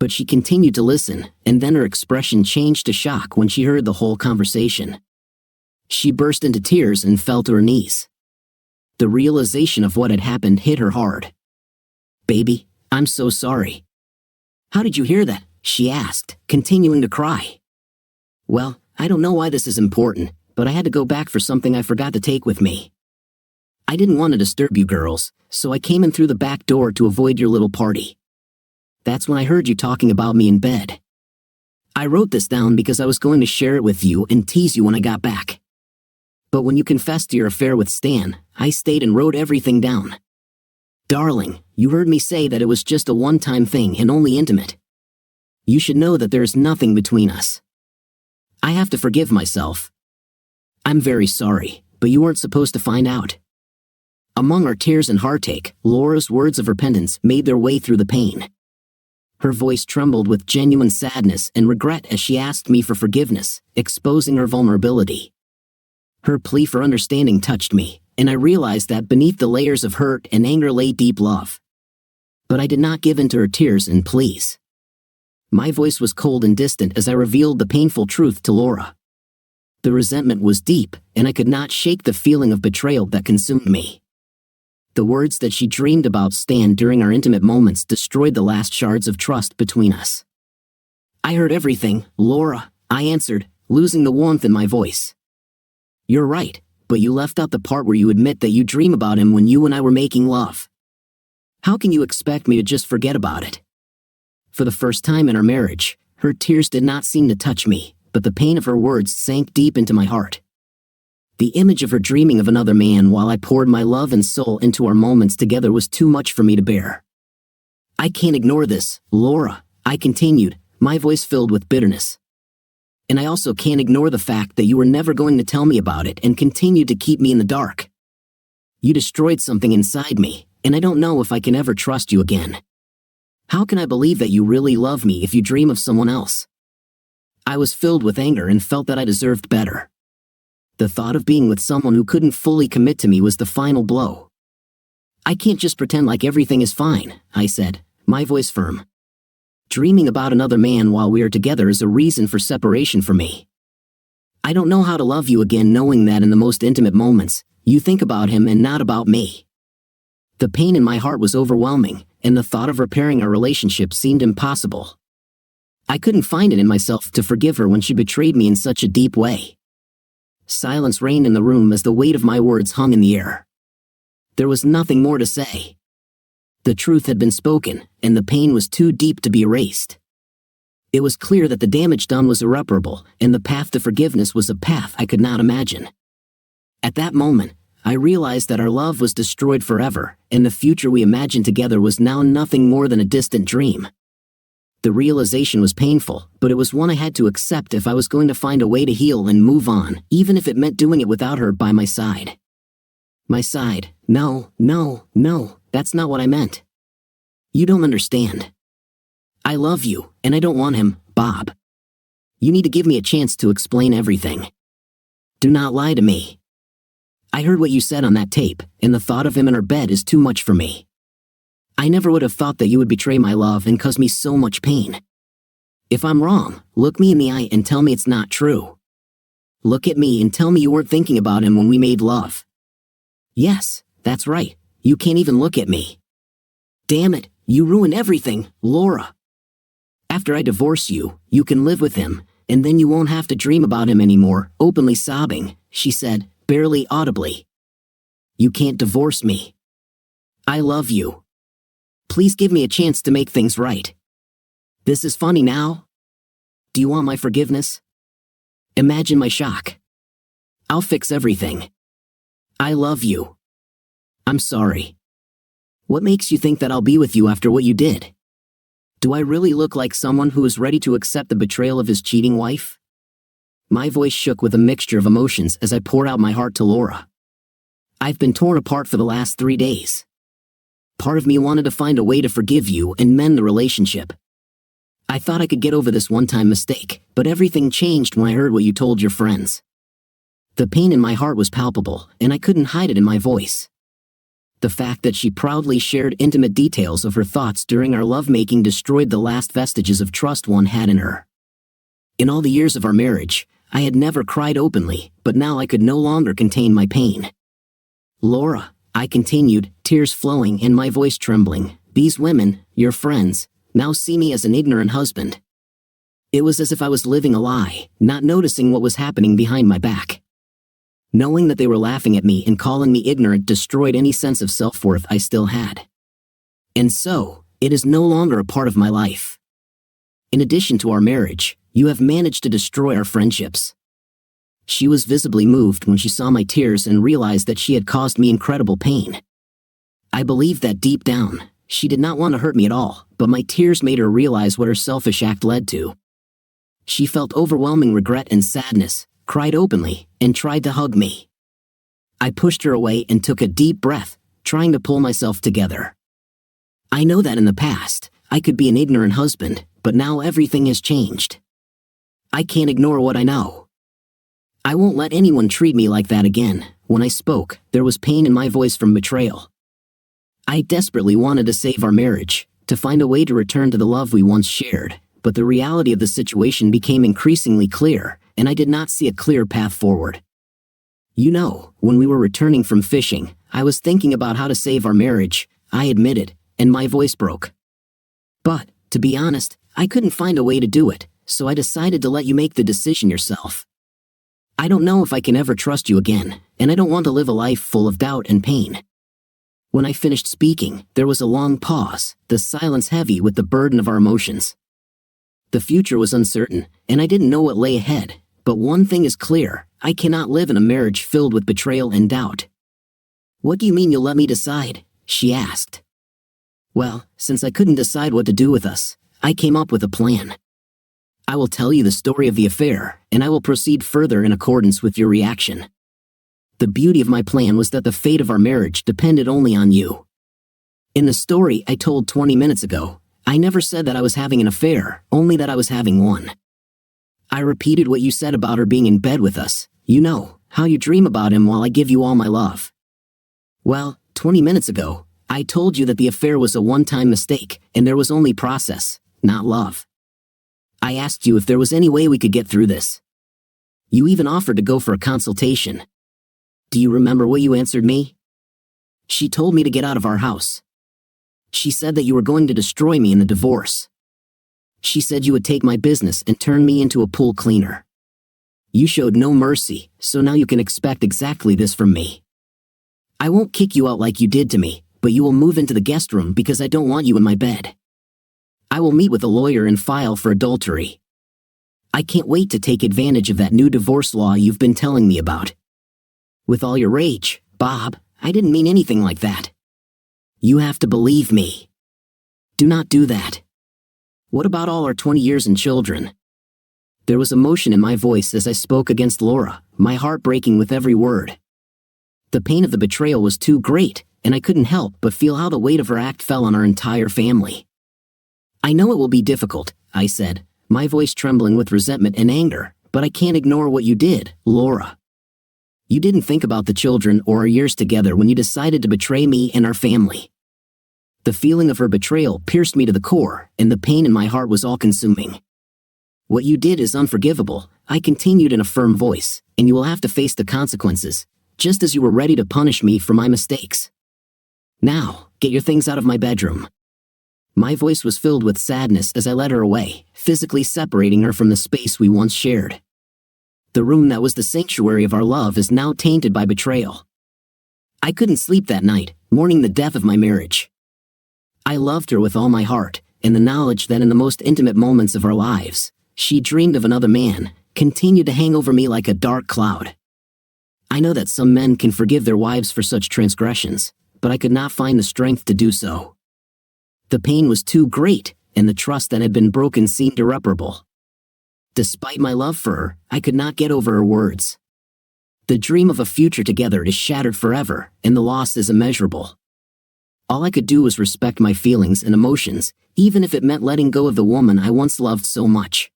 But she continued to listen, and then her expression changed to shock when she heard the whole conversation. She burst into tears and fell to her knees. The realization of what had happened hit her hard. "Baby, I'm so sorry." "How did you hear that?" she asked, continuing to cry. "Well, I don't know why this is important, but I had to go back for something I forgot to take with me. I didn't want to disturb you girls, so I came in through the back door to avoid your little party. That's when I heard you talking about me in bed. I wrote this down because I was going to share it with you and tease you when I got back. But when you confessed to your affair with Stan, I stayed and wrote everything down. Darling, you heard me say that it was just a one-time thing and only intimate. You should know that there is nothing between us. I have to forgive myself. I'm very sorry, but you weren't supposed to find out." Among our tears and heartache, Laura's words of repentance made their way through the pain. Her voice trembled with genuine sadness and regret as she asked me for forgiveness, exposing her vulnerability. Her plea for understanding touched me, and I realized that beneath the layers of hurt and anger lay deep love. But I did not give in to her tears and pleas. My voice was cold and distant as I revealed the painful truth to Laura. The resentment was deep, and I could not shake the feeling of betrayal that consumed me. The words that she dreamed about Stan during our intimate moments destroyed the last shards of trust between us. "I heard everything, Laura," I answered, losing the warmth in my voice. "You're right, but you left out the part where you admit that you dream about him when you and I were making love. How can you expect me to just forget about it?" For the first time in our marriage, her tears did not seem to touch me, but the pain of her words sank deep into my heart. The image of her dreaming of another man while I poured my love and soul into our moments together was too much for me to bear. "I can't ignore this, Laura," I continued, my voice filled with bitterness. "And I also can't ignore the fact that you were never going to tell me about it and continued to keep me in the dark. You destroyed something inside me, and I don't know if I can ever trust you again. How can I believe that you really love me if you dream of someone else?" I was filled with anger and felt that I deserved better. The thought of being with someone who couldn't fully commit to me was the final blow. "I can't just pretend like everything is fine," I said, my voice firm. "Dreaming about another man while we are together is a reason for separation for me. I don't know how to love you again knowing that in the most intimate moments, you think about him and not about me." The pain in my heart was overwhelming, and the thought of repairing our relationship seemed impossible. I couldn't find it in myself to forgive her when she betrayed me in such a deep way. Silence reigned in the room as the weight of my words hung in the air. There was nothing more to say. The truth had been spoken, and the pain was too deep to be erased. It was clear that the damage done was irreparable, and the path to forgiveness was a path I could not imagine. At that moment, I realized that our love was destroyed forever, and the future we imagined together was now nothing more than a distant dream. The realization was painful, but it was one I had to accept if I was going to find a way to heal and move on, even if it meant doing it without her by my side. My side. No, that's not what I meant. You don't understand. I love you, and I don't want him, Bob. You need to give me a chance to explain everything. Do not lie to me. I heard what you said on that tape, and the thought of him in our bed is too much for me. I never would have thought that you would betray my love and cause me so much pain. If I'm wrong, look me in the eye and tell me it's not true. Look at me and tell me you weren't thinking about him when we made love. Yes, that's right, you can't even look at me. Damn it, you ruined everything, Laura. After I divorce you, you can live with him, and then you won't have to dream about him anymore, openly sobbing, she said, barely audibly. You can't divorce me. I love you. Please give me a chance to make things right. This is funny now? Do you want my forgiveness? Imagine my shock. I'll fix everything. I love you. I'm sorry. What makes you think that I'll be with you after what you did? Do I really look like someone who is ready to accept the betrayal of his cheating wife? My voice shook with a mixture of emotions as I poured out my heart to Laura. I've been torn apart for the last 3 days. Part of me wanted to find a way to forgive you and mend the relationship. I thought I could get over this one-time mistake, but everything changed when I heard what you told your friends. The pain in my heart was palpable, and I couldn't hide it in my voice. The fact that she proudly shared intimate details of her thoughts during our lovemaking destroyed the last vestiges of trust one had in her. In all the years of our marriage, I had never cried openly, but now I could no longer contain my pain. Laura, I continued, tears flowing and my voice trembling, these women, your friends, now see me as an ignorant husband. It was as if I was living a lie, not noticing what was happening behind my back. Knowing that they were laughing at me and calling me ignorant destroyed any sense of self-worth I still had. And so, it is no longer a part of my life. In addition to our marriage, you have managed to destroy our friendships. She was visibly moved when she saw my tears and realized that she had caused me incredible pain. I believed that deep down, she did not want to hurt me at all, but my tears made her realize what her selfish act led to. She felt overwhelming regret and sadness, cried openly, and tried to hug me. I pushed her away and took a deep breath, trying to pull myself together. I know that in the past, I could be an ignorant husband, but now everything has changed. I can't ignore what I know. I won't let anyone treat me like that again. When I spoke, there was pain in my voice from betrayal. I desperately wanted to save our marriage, to find a way to return to the love we once shared, but the reality of the situation became increasingly clear, and I did not see a clear path forward. You know, when we were returning from fishing, I was thinking about how to save our marriage, I admitted, and my voice broke. But, to be honest, I couldn't find a way to do it, so I decided to let you make the decision yourself. I don't know if I can ever trust you again, and I don't want to live a life full of doubt and pain. When I finished speaking, there was a long pause, the silence heavy with the burden of our emotions. The future was uncertain, and I didn't know what lay ahead, but one thing is clear, I cannot live in a marriage filled with betrayal and doubt. What do you mean you'll let me decide? She asked. Well, since I couldn't decide what to do with us, I came up with a plan. I will tell you the story of the affair, and I will proceed further in accordance with your reaction. The beauty of my plan was that the fate of our marriage depended only on you. In the story I told 20 minutes ago, I never said that I was having an affair, only that I was having one. I repeated what you said about her being in bed with us, you know, how you dream about him while I give you all my love. Well, 20 minutes ago, I told you that the affair was a one-time mistake, and there was only process, not love. I asked you if there was any way we could get through this. You even offered to go for a consultation. Do you remember what you answered me? She told me to get out of our house. She said that you were going to destroy me in the divorce. She said you would take my business and turn me into a pool cleaner. You showed no mercy, so now you can expect exactly this from me. I won't kick you out like you did to me, but you will move into the guest room because I don't want you in my bed. I will meet with a lawyer and file for adultery. I can't wait to take advantage of that new divorce law you've been telling me about. With all your rage, Bob, I didn't mean anything like that. You have to believe me. Do not do that. What about all our 20 years and children? There was emotion in my voice as I spoke against Laura, my heart breaking with every word. The pain of the betrayal was too great, and I couldn't help but feel how the weight of her act fell on our entire family. I know it will be difficult, I said, my voice trembling with resentment and anger, but I can't ignore what you did, Laura. You didn't think about the children or our years together when you decided to betray me and our family. The feeling of her betrayal pierced me to the core, and the pain in my heart was all-consuming. What you did is unforgivable, I continued in a firm voice, and you will have to face the consequences, just as you were ready to punish me for my mistakes. Now, get your things out of my bedroom. My voice was filled with sadness as I led her away, physically separating her from the space we once shared. The room that was the sanctuary of our love is now tainted by betrayal. I couldn't sleep that night, mourning the death of my marriage. I loved her with all my heart, and the knowledge that in the most intimate moments of our lives, she dreamed of another man, continued to hang over me like a dark cloud. I know that some men can forgive their wives for such transgressions, but I could not find the strength to do so. The pain was too great, and the trust that had been broken seemed irreparable. Despite my love for her, I could not get over her words. The dream of a future together is shattered forever, and the loss is immeasurable. All I could do was respect my feelings and emotions, even if it meant letting go of the woman I once loved so much.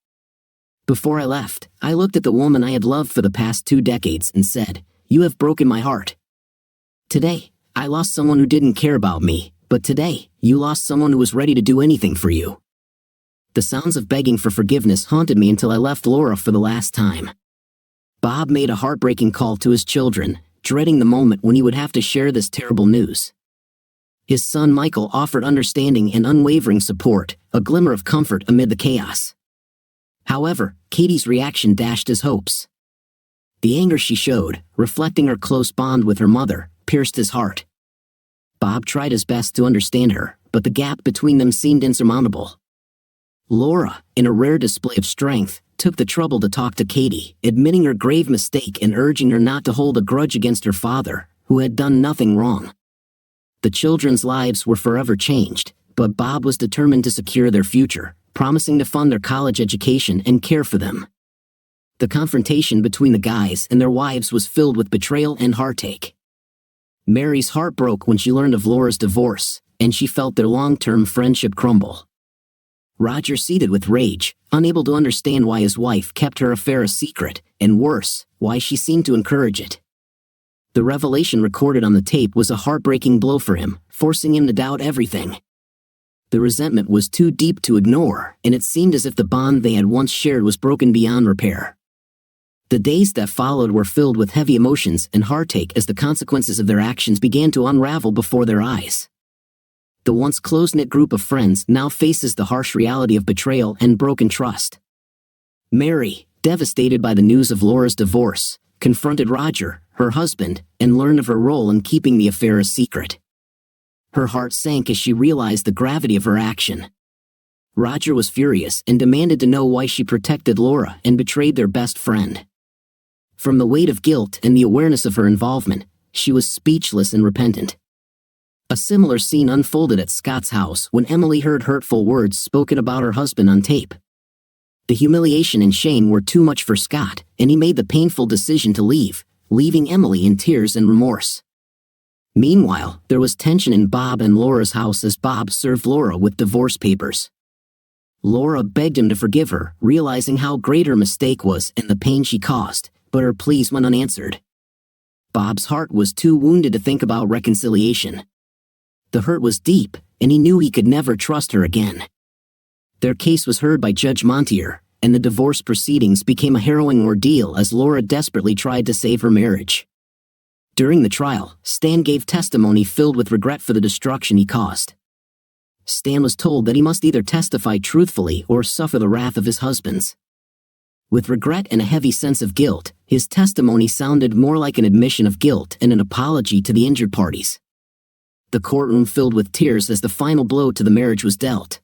Before I left, I looked at the woman I had loved for the past 2 decades and said, "You have broken my heart. Today, I lost someone who didn't care about me, but today, you lost someone who was ready to do anything for you." The sounds of begging for forgiveness haunted me until I left Laura for the last time. Bob made a heartbreaking call to his children, dreading the moment when he would have to share this terrible news. His son Michael offered understanding and unwavering support, a glimmer of comfort amid the chaos. However, Katie's reaction dashed his hopes. The anger she showed, reflecting her close bond with her mother, pierced his heart. Bob tried his best to understand her, but the gap between them seemed insurmountable. Laura, in a rare display of strength, took the trouble to talk to Katie, admitting her grave mistake and urging her not to hold a grudge against her father, who had done nothing wrong. The children's lives were forever changed, but Bob was determined to secure their future, promising to fund their college education and care for them. The confrontation between the guys and their wives was filled with betrayal and heartache. Mary's heart broke when she learned of Laura's divorce, and she felt their long-term friendship crumble. Roger seethed with rage, unable to understand why his wife kept her affair a secret, and worse, why she seemed to encourage it. The revelation recorded on the tape was a heartbreaking blow for him, forcing him to doubt everything. The resentment was too deep to ignore, and it seemed as if the bond they had once shared was broken beyond repair. The days that followed were filled with heavy emotions and heartache as the consequences of their actions began to unravel before their eyes. The once close-knit group of friends now faces the harsh reality of betrayal and broken trust. Mary, devastated by the news of Laura's divorce, confronted Roger, her husband, and learned of her role in keeping the affair a secret. Her heart sank as she realized the gravity of her action. Roger was furious and demanded to know why she protected Laura and betrayed their best friend. From the weight of guilt and the awareness of her involvement, she was speechless and repentant. A similar scene unfolded at Scott's house when Emily heard hurtful words spoken about her husband on tape. The humiliation and shame were too much for Scott, and he made the painful decision to leave, leaving Emily in tears and remorse. Meanwhile, there was tension in Bob and Laura's house as Bob served Laura with divorce papers. Laura begged him to forgive her, realizing how great her mistake was and the pain she caused, but her pleas went unanswered. Bob's heart was too wounded to think about reconciliation. The hurt was deep, and he knew he could never trust her again. Their case was heard by Judge Montier, and the divorce proceedings became a harrowing ordeal as Laura desperately tried to save her marriage. During the trial, Stan gave testimony filled with regret for the destruction he caused. Stan was told that he must either testify truthfully or suffer the wrath of his husbands. With regret and a heavy sense of guilt, his testimony sounded more like an admission of guilt and an apology to the injured parties. The courtroom filled with tears as the final blow to the marriage was dealt.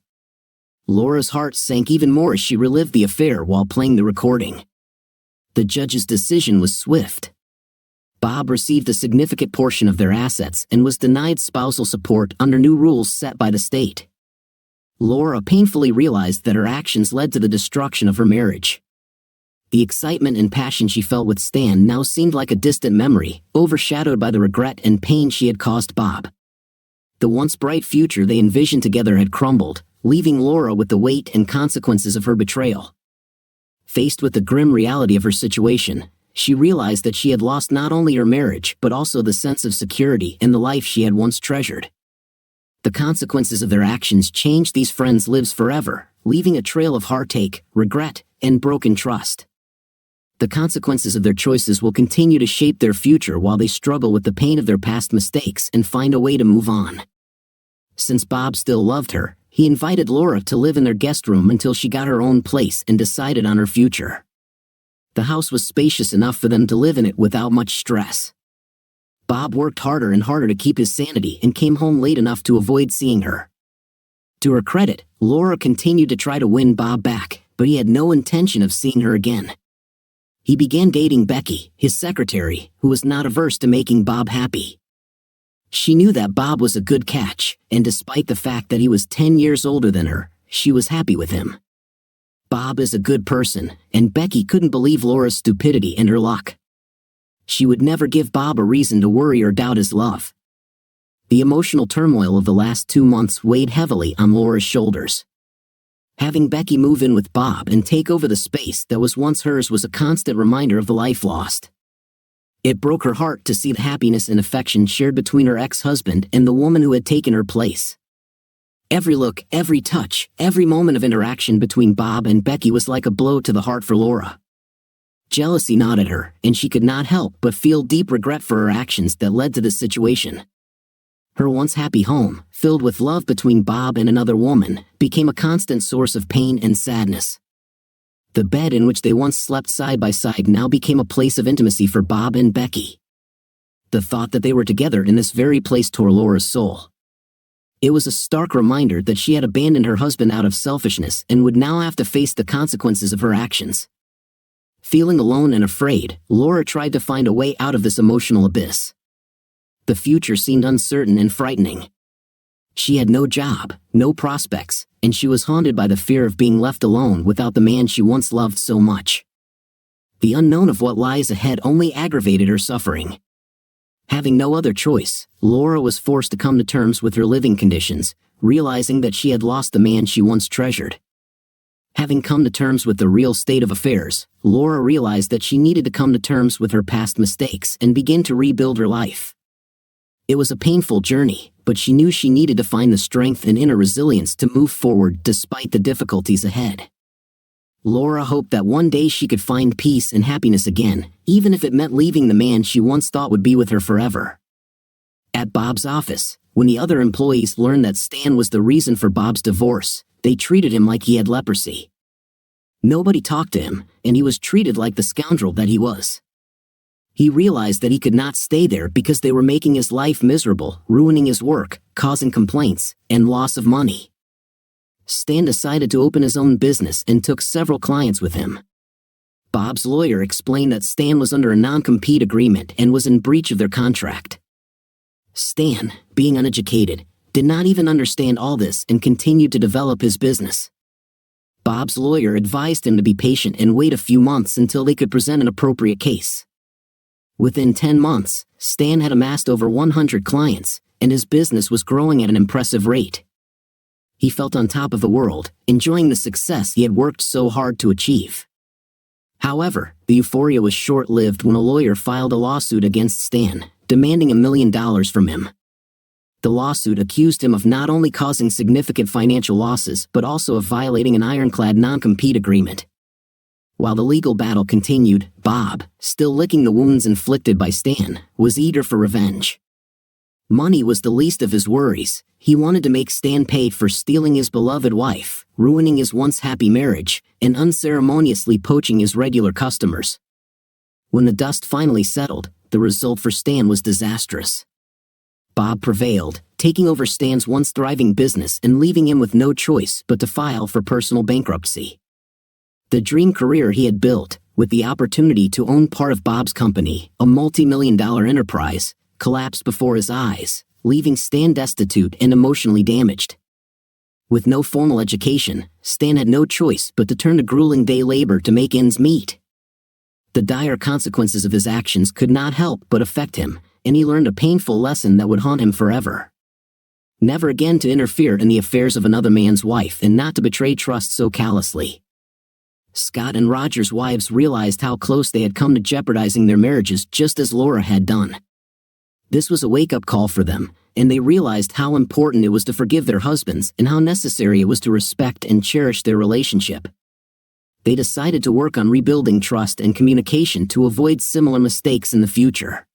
Laura's heart sank even more as she relived the affair while playing the recording. The judge's decision was swift. Bob received a significant portion of their assets and was denied spousal support under new rules set by the state. Laura painfully realized that her actions led to the destruction of her marriage. The excitement and passion she felt with Stan now seemed like a distant memory, overshadowed by the regret and pain she had caused Bob. The once bright future they envisioned together had crumbled, leaving Laura with the weight and consequences of her betrayal. Faced with the grim reality of her situation, she realized that she had lost not only her marriage but also the sense of security and the life she had once treasured. The consequences of their actions changed these friends' lives forever, leaving a trail of heartache, regret, and broken trust. The consequences of their choices will continue to shape their future while they struggle with the pain of their past mistakes and find a way to move on. Since Bob still loved her, he invited Laura to live in their guest room until she got her own place and decided on her future. The house was spacious enough for them to live in it without much stress. Bob worked harder and harder to keep his sanity and came home late enough to avoid seeing her. To her credit, Laura continued to try to win Bob back, but he had no intention of seeing her again. He began dating Becky, his secretary, who was not averse to making Bob happy. She knew that Bob was a good catch, and despite the fact that he was 10 years older than her, she was happy with him. Bob is a good person, and Becky couldn't believe Laura's stupidity and her luck. She would never give Bob a reason to worry or doubt his love. The emotional turmoil of the last 2 months weighed heavily on Laura's shoulders. Having Becky move in with Bob and take over the space that was once hers was a constant reminder of the life lost. It broke her heart to see the happiness and affection shared between her ex-husband and the woman who had taken her place. Every look, every touch, every moment of interaction between Bob and Becky was like a blow to the heart for Laura. Jealousy gnawed at her, and she could not help but feel deep regret for her actions that led to this situation. Her once happy home, filled with love between Bob and another woman, became a constant source of pain and sadness. The bed in which they once slept side by side now became a place of intimacy for Bob and Becky. The thought that they were together in this very place tore Laura's soul. It was a stark reminder that she had abandoned her husband out of selfishness and would now have to face the consequences of her actions. Feeling alone and afraid, Laura tried to find a way out of this emotional abyss. The future seemed uncertain and frightening. She had no job, no prospects, and she was haunted by the fear of being left alone without the man she once loved so much. The unknown of what lies ahead only aggravated her suffering. Having no other choice, Laura was forced to come to terms with her living conditions, realizing that she had lost the man she once treasured. Having come to terms with the real state of affairs, Laura realized that she needed to come to terms with her past mistakes and begin to rebuild her life. It was a painful journey, but she knew she needed to find the strength and inner resilience to move forward despite the difficulties ahead. Laura hoped that one day she could find peace and happiness again, even if it meant leaving the man she once thought would be with her forever. At Bob's office, when the other employees learned that Stan was the reason for Bob's divorce, they treated him like he had leprosy. Nobody talked to him, and he was treated like the scoundrel that he was. He realized that he could not stay there because they were making his life miserable, ruining his work, causing complaints, and loss of money. Stan decided to open his own business and took several clients with him. Bob's lawyer explained that Stan was under a non-compete agreement and was in breach of their contract. Stan, being uneducated, did not even understand all this and continued to develop his business. Bob's lawyer advised him to be patient and wait a few months until they could present an appropriate case. Within 10 months, Stan had amassed over 100 clients, and his business was growing at an impressive rate. He felt on top of the world, enjoying the success he had worked so hard to achieve. However, the euphoria was short-lived when a lawyer filed a lawsuit against Stan, demanding $1 million from him. The lawsuit accused him of not only causing significant financial losses but also of violating an ironclad non-compete agreement. While the legal battle continued, Bob, still licking the wounds inflicted by Stan, was eager for revenge. Money was the least of his worries. He wanted to make Stan pay for stealing his beloved wife, ruining his once happy marriage, and unceremoniously poaching his regular customers. When the dust finally settled, the result for Stan was disastrous. Bob prevailed, taking over Stan's once thriving business and leaving him with no choice but to file for personal bankruptcy. The dream career he had built, with the opportunity to own part of Bob's company, a multi-million-dollar enterprise, collapsed before his eyes, leaving Stan destitute and emotionally damaged. With no formal education, Stan had no choice but to turn to grueling day labor to make ends meet. The dire consequences of his actions could not help but affect him, and he learned a painful lesson that would haunt him forever. Never again to interfere in the affairs of another man's wife and not to betray trust so callously. Scott and Roger's wives realized how close they had come to jeopardizing their marriages just as Laura had done. This was a wake-up call for them, and they realized how important it was to forgive their husbands and how necessary it was to respect and cherish their relationship. They decided to work on rebuilding trust and communication to avoid similar mistakes in the future.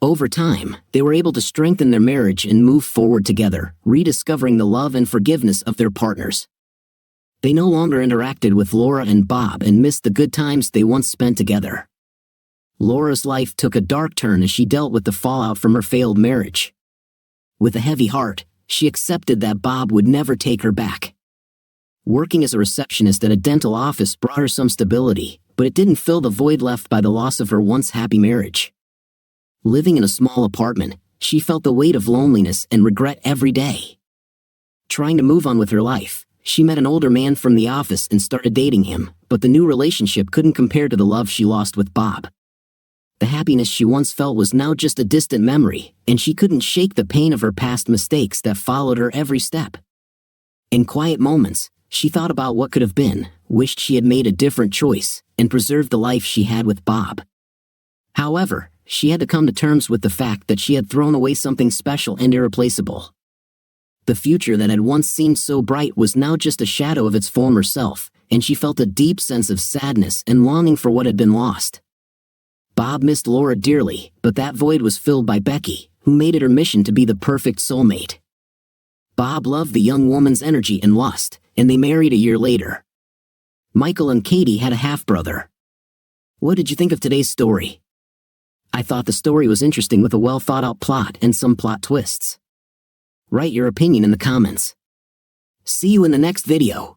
Over time, they were able to strengthen their marriage and move forward together, rediscovering the love and forgiveness of their partners. They no longer interacted with Laura and Bob and missed the good times they once spent together. Laura's life took a dark turn as she dealt with the fallout from her failed marriage. With a heavy heart, she accepted that Bob would never take her back. Working as a receptionist at a dental office brought her some stability, but it didn't fill the void left by the loss of her once happy marriage. Living in a small apartment, she felt the weight of loneliness and regret every day. Trying to move on with her life, she met an older man from the office and started dating him, but the new relationship couldn't compare to the love she lost with Bob. The happiness she once felt was now just a distant memory, and she couldn't shake the pain of her past mistakes that followed her every step. In quiet moments, she thought about what could have been, wished she had made a different choice, and preserved the life she had with Bob. However, she had to come to terms with the fact that she had thrown away something special and irreplaceable. The future that had once seemed so bright was now just a shadow of its former self, and she felt a deep sense of sadness and longing for what had been lost. Bob missed Laura dearly, but that void was filled by Becky, who made it her mission to be the perfect soulmate. Bob loved the young woman's energy and lust, and they married a year later. Michael and Katie had a half-brother. What did you think of today's story? I thought the story was interesting with a well-thought-out plot and some plot twists. Write your opinion in the comments. See you in the next video.